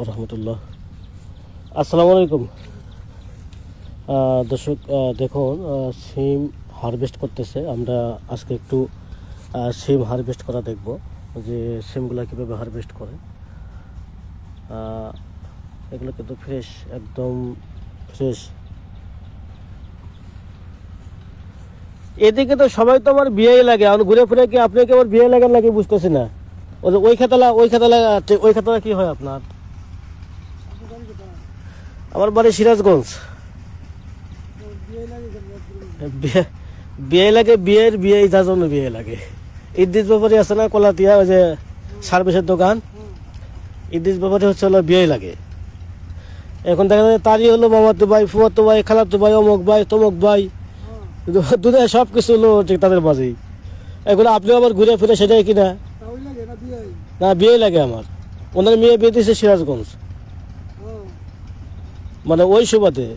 রহমতুল্লাহ। আসসালামু আলাইকুম দর্শক, দেখুন সিম হারভেস্ট করতেছে। আমরা আজকে একটু সিম হারভেস্ট করা দেখব যে সিমগুলো কীভাবে হারভেস্ট করে। এগুলো কিন্তু ফ্রেশ, একদম ফ্রেশ। এদিকে তো সবাই তো আমার বিয়েই লাগে, আমি ঘুরে ফিরে কি আপনি কি আমার বিয়ে লাগান নাকি বুঝতেছি না। ওই খাতালা কি হয় আপনার? আমার বাড়ি সিরাজগঞ্জ। বিয়ে লাগে, বিয়ে যার জন্য বিয়ে লাগে। ইদ্রিস ব্যাপারী আছে না কলাতিয়া, ওই যে সার্ভিসের দোকান, ইদ্রিস ব্যাপারী হচ্ছে হলো বিয়ে লাগে। এখন দেখা যায় তারই হলো মামাতো ভাই, ফুয়াতো ভাই, খালাতো ভাই, অমুক ভাই, তমুক ভাই, দুনিয়া সব কিছু হলো ঠিক তাদের মাঝেই। এখন আপনিও আবার ঘুরে ফিরে সেটাই কিনা না বিয়ে লাগে আমার। ওনার মেয়ে বিয়ে দিয়েছে সিরাজগঞ্জ, মানে ওই সুবাদে।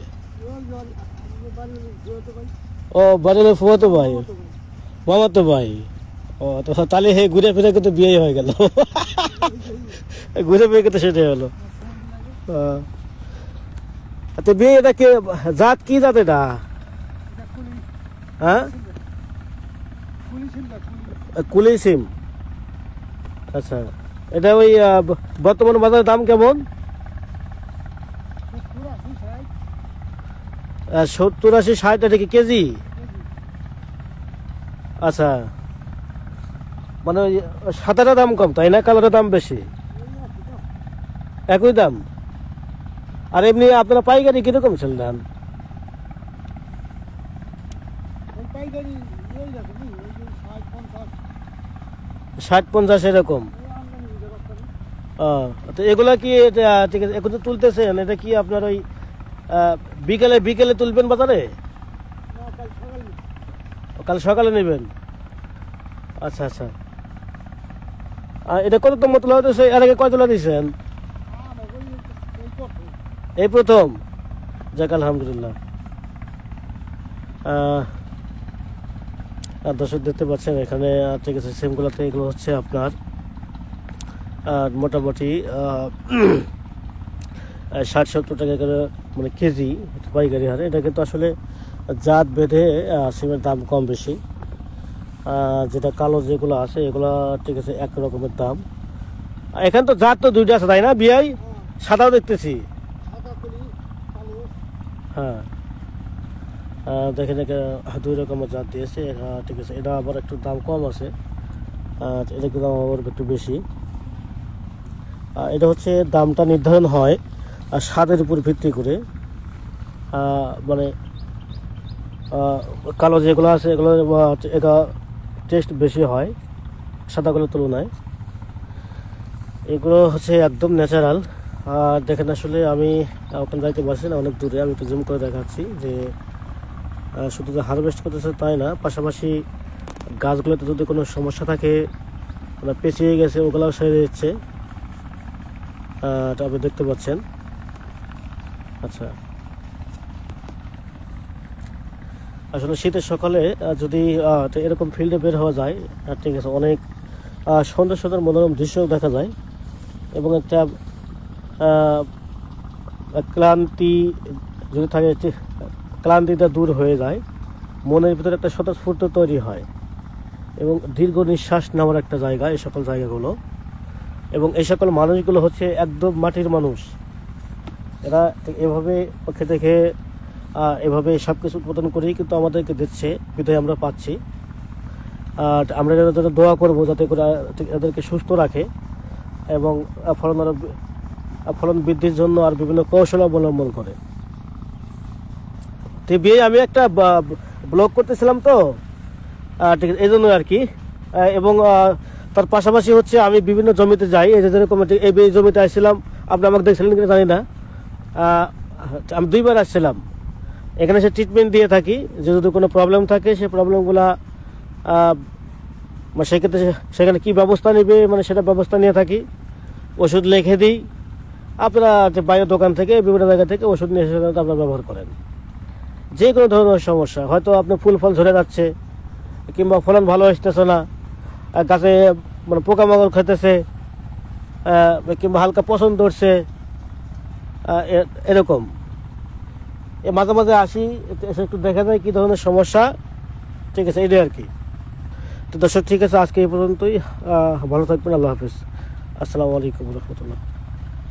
ও বাড়ির ফুয়াতো ভাই, মামাতো ভাই। ও তো তাহলে হে ঘুরে ফিরে কিন্তু বিয়ে হয়ে গেল। ঘুরে ফিরে কিন্তু সেটাই হলো। তো বিয়ে এটা কে জাত, কি জাত এটা? হ্যাঁ, কুলি সিম। আচ্ছা, এটা ওই বর্তমান বাজারের দাম কেমন? 70-80-60 এটা কি কেজি? আচ্ছা, মানে সাদাটা দাম কম তাই না, কালোটার দাম বেশি? একই দাম। আর এমনি আপনারা পাইকারি কিরকম ছিল ধান? 60-50 এরকম। তো এগুলা কি ঠিক আছে, এখন তো তুলতেছেন, এটা কি আপনার ওই বিকেলে বিকেলে তুলবেন বাজারে? কাল সকালে নেবেন? আচ্ছা আচ্ছা। এটা কত নম্বর তোলা হতেছে? এর আগে কয় তোলা দিয়েছেন? এই প্রথম? যাক আলহামদুলিল্লাহ। দর্শক দেখতে পাচ্ছেন এখানে, ঠিক আছে, সিমগুলোতে এগুলো হচ্ছে আপনার মোটামুটি 60-70 টাকা করে মানে কেজি পাইকারি হারে। এটা কিন্তু আসলে জাত বেঁধে সিমের দাম কম বেশি। যেটা কালো যেগুলো আছে এগুলো ঠিক আছে এক রকমের দাম। এখানে তো জাত তো দুইটা আছে তাই না বিয়াই? সাদাও দেখতেছি। হ্যাঁ, দেখেন দুই রকমের জাত দিয়েছে। ঠিক আছে, এটা আবার একটু দাম কম আছে, এটা কিন্তু দাম আবার একটু বেশি। এটা হচ্ছে দামটা নির্ধারণ হয় স্বাদের উপর ভিত্তি করে। মানে কালো যেগুলো আছে এগুলো এটা টেস্ট বেশি হয় সাদাগুলোর তুলনায়। এগুলো হচ্ছে একদম ন্যাচারাল। আর দেখেন আসলে আমি ওখানে যাইতে পারছি না, অনেক দূরে। আমি একটু জুম করে দেখাচ্ছি যে শুধু যে হারভেস্ট করতেছে তাই না, পাশাপাশি গাছগুলোতে যদি কোনো সমস্যা থাকে, মানে পেঁচিয়ে গেছে, ওগুলোও সেরে দিচ্ছে। আপনি দেখতে পাচ্ছেন। আচ্ছা, আসলে শীতের সকালে যদি এরকম ফিল্ডে বের হওয়া যায়, ঠিক আছে, অনেক সুন্দর সুন্দর মনোরম দৃশ্য দেখা যায় এবং একটা ক্লান্তি যদি থাকে, ক্লান্তিটা দূর হয়ে যায়, মনের ভিতরে একটা স্বতঃস্ফূর্ত তৈরি হয় এবং দীর্ঘ নিঃশ্বাস নেওয়ার একটা জায়গা এই সকল জায়গাগুলো। এবং এই সকল মানুষগুলো হচ্ছে একদম মাটির মানুষ। এরা এভাবে খেতে খেয়ে এভাবে সব কিছু উৎপাদন করেই কিন্তু আমাদেরকে দিচ্ছে, বিধায় আমরা পাচ্ছি। আর আমরা যাদের দোয়া করবো যাতে করে এদেরকে সুস্থ রাখে এবং ফলন বৃদ্ধির জন্য আর বিভিন্ন কৌশল অবলম্বন করে। তো বিয়ে আমি একটা ব্লগ করতেছিলাম তো, ঠিক আছে, এই জন্য আর কি। এবং তার পাশাপাশি হচ্ছে আমি বিভিন্ন জমিতে যাই। এই যেরকম এই জমিতে আসছিলাম, আপনি আমাকে দেখছিলেন কিনা জানি না, আমি 2 বার আসছিলাম। এখানে সে ট্রিটমেন্ট দিয়ে থাকি, যে যদি কোনো প্রবলেম থাকে সেই প্রবলেমগুলা সেক্ষেত্রে সেখানে কী ব্যবস্থা নেবে মানে সেটা ব্যবস্থা নিয়ে থাকি। ওষুধ লিখে দিই, আপনারা বাইরের দোকান থেকে বিভিন্ন জায়গা থেকে ওষুধ নিয়ে এসে আপনারা ব্যবহার করেন। যে কোনো ধরনের সমস্যা, হয়তো আপনার ফুল ফল ঝরে যাচ্ছে কিংবা ফলন ভালো আসতেছে না, গাছে মানে পোকামাকড় খেতেছে, কিংবা হালকা পছন্দ হচ্ছে, এরকম মাঝে মাঝে আসি, এসে একটু দেখা যায় কী ধরনের সমস্যা। ঠিক আছে, এটাই আর কি। তো দর্শক, ঠিক আছে, আজকে এই পর্যন্তই। ভালো থাকবেন। আল্লাহ হাফিজ। আসসালামু আলাইকুম রহমতুল্লাহ।